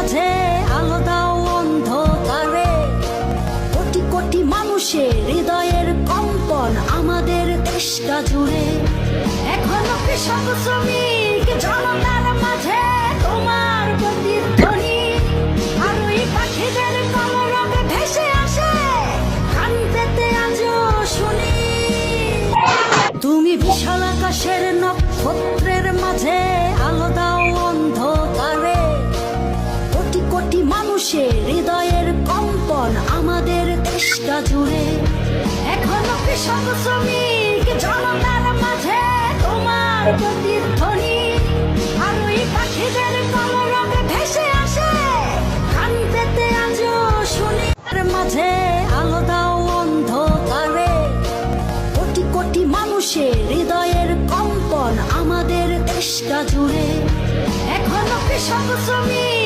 মাঝে আলো দাও অন্ধকারে, কোটি কোটি মানুষের হৃদয়ের কম্পন আমাদের দেশটা জুড়ে। এখনো কৃষক শ্রমিক জনতার মাঝে তোমার প্রতিধ্বনি, আর ওই পাখিদের কলরব ভেসে আসে কান পেতে আজও শুনি। তুমি বিশাল আকাশের নক্ষত্রের মাঝে আলো দাও অন্ধকারে, কোটি কোটি মানুষের হৃদয়ের কম্পন আমাদের দেশটা জুড়ে। এখনো কৃষক শ্রমিক জনতার মাঝে তোমার প্রতিধ্বনি, আর ওই পাখিদের কলরব ভেসে আসে কান পেতে আজও শুনি। মাঝে আলো দাও অন্ধকারে, কোটি কোটি মানুষের হৃদয়ের কম্পন আমাদের দেশটা জুড়ে। এখনো কৃষক শ্রমিক